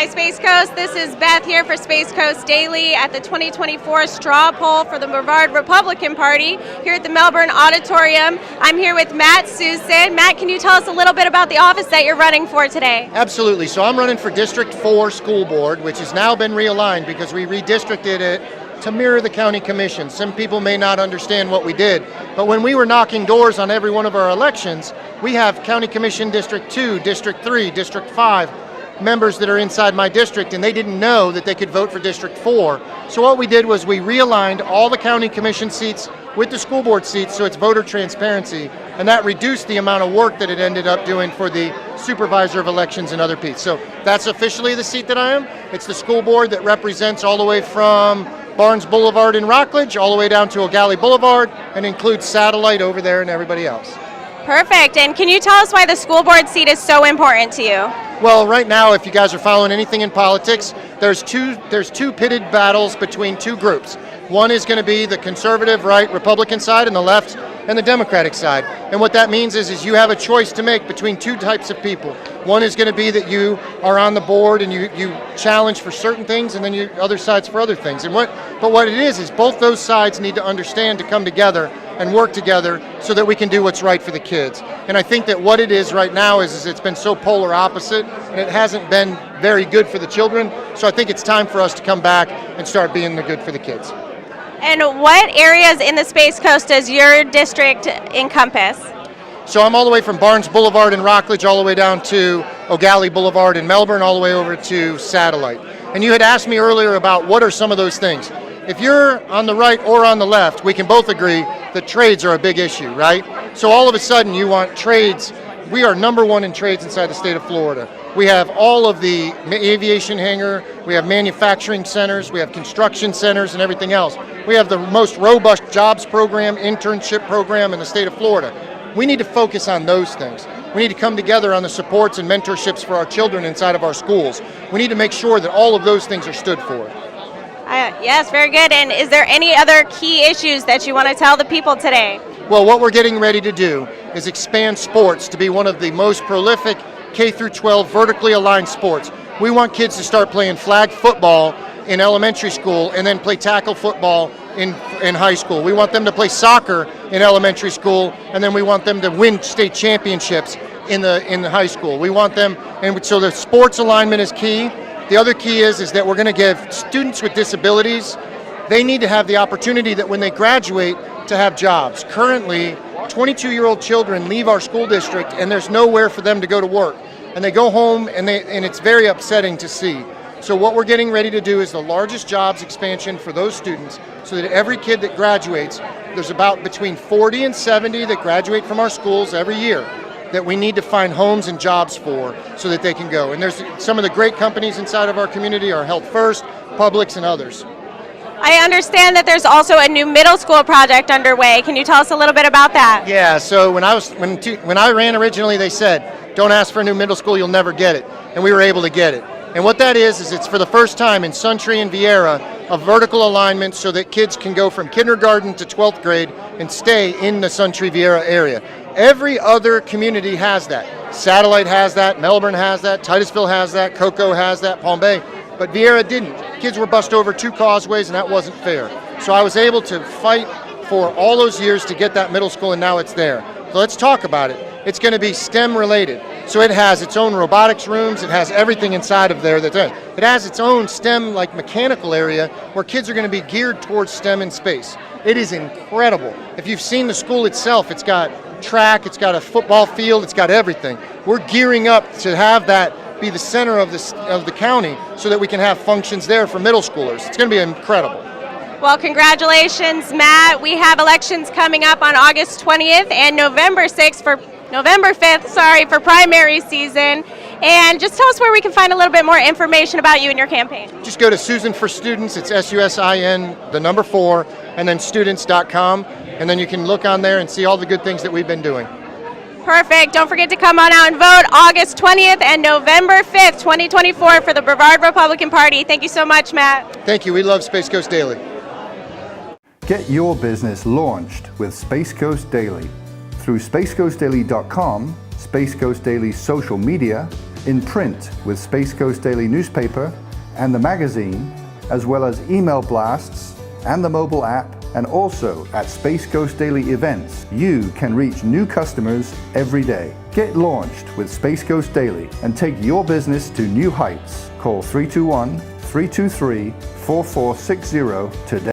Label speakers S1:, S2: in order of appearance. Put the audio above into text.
S1: Hi Space Coast, this is Beth here for Space Coast Daily at the 2024 straw poll for the Brevard Republican Party here at the Melbourne Auditorium. I'm here with Matt Susin. Matt, can you tell us a little bit about the office that you're running for today?
S2: Absolutely. So I'm running for District 4 School Board, which has now been realigned because we redistricted it to mirror the county commission. Some people may not understand what we did, but when we were knocking doors on every one of our elections, we have County Commission District 2, District 3, District 5 members that are inside my district, and they didn't know that they could vote for District 4. So what we did was we realigned all the county commission seats with the school board seats so it's voter transparency, and that reduced the amount of work that it ended up doing for the supervisor of elections and other people. So that's officially the seat that I am. It's the school board that represents all the way from Barnes Boulevard in Rockledge all the way down to O'Galley Boulevard, and includes Satellite over there and everybody else.
S1: Perfect. And can you tell us why the school board seat is so important to you?
S2: Well, right now, if you guys are following anything in politics, there's two pitted battles between two groups. One is going to be the conservative right Republican side, and the left and the Democratic side. And what that means is you have a choice to make between two types of people. One is going to be that you are on the board and you challenge for certain things, and then you other sides for other things. But what it is both those sides need to understand to come together and work together so that we can do what's right for the kids. And I think that what it is right now is it's been so polar opposite, and it hasn't been very good for the children. So I think it's time for us to come back and start being the good for the kids.
S1: And what areas in the Space Coast does your district encompass?
S2: So I'm all the way from Barnes Boulevard in Rockledge all the way down to O'Galley Boulevard in Melbourne, all the way over to Satellite. And you had asked me earlier about what are some of those things. If you're on the right or on the left, we can both agree that trades are a big issue, right? So all of a sudden you want trades. We are number one in trades inside the state of Florida. We have all of the aviation hangar, we have manufacturing centers, we have construction centers and everything else. We have the most robust jobs program, internship program in the state of Florida. We need to focus on those things. We need to come together on the supports and mentorships for our children inside of our schools. We need to make sure that all of those things are stood for.
S1: Yes, very good. And is there any other key issues that you want to tell the people today?
S2: Well, what we're getting ready to do is expand sports to be one of the most prolific K through 12 vertically aligned sports. We want kids to start playing flag football in elementary school and then play tackle football in high school. We want them to play soccer in elementary school, and then we want them to win state championships in the high school. We want them, and so the sports alignment is key. The other key is that we're going to give students with disabilities, they need to have the opportunity that when they graduate to have jobs. Currently, 22-year-old children leave our school district and there's nowhere for them to go to work. And they go home and it's very upsetting to see. So what we're getting ready to do is the largest jobs expansion for those students so that every kid that graduates, there's about between 40 and 70 that graduate from our schools every year that we need to find homes and jobs for so that they can go. And there's some of the great companies inside of our community are Health First, Publix, and others.
S1: I understand that there's also a new middle school project underway. Can you tell us a little bit about that?
S2: Yeah, so when I ran originally, they said, don't ask for a new middle school, you'll never get it. And we were able to get it. And what that is it's for the first time in Suntree and Viera, a vertical alignment so that kids can go from kindergarten to 12th grade and stay in the Suntree Viera area. Every other community has that. Satellite has that, Melbourne has that, Titusville has that, Cocoa has that, Palm Bay. But Viera didn't. Kids were bused over 2 causeways, and that wasn't fair. So I was able to fight for all those years to get that middle school, and now it's there. So let's talk about it. It's going to be STEM related. So it has its own robotics rooms, it has everything inside of there. It has its own STEM like mechanical area where kids are going to be geared towards STEM in space. It is incredible. If you've seen the school itself, it's got track, it's got a football field, it's got everything. We're gearing up to have that be the center of the county so that we can have functions there for middle schoolers. It's going to be incredible.
S1: Well, congratulations, Matt. We have elections coming up on August 20th and November 5th for primary season. And just tell us where we can find a little bit more information about you and your campaign.
S2: Just go to Susin for Students. It's SUSIN, the number 4, and then students.com. And then you can look on there and see all the good things that we've been doing.
S1: Perfect. Don't forget to come on out and vote August 20th and November 5th, 2024 for the Brevard Republican Party. Thank you so much, Matt.
S2: Thank you. We love Space Coast Daily.
S3: Get your business launched with Space Coast Daily through spacecoastdaily.com, Space Coast Daily's social media, in print with Space Coast Daily newspaper and the magazine, as well as email blasts and the mobile app, and also at Space Coast Daily events, you can reach new customers every day. Get launched with Space Coast Daily and take your business to new heights. Call 321-323-4460 today.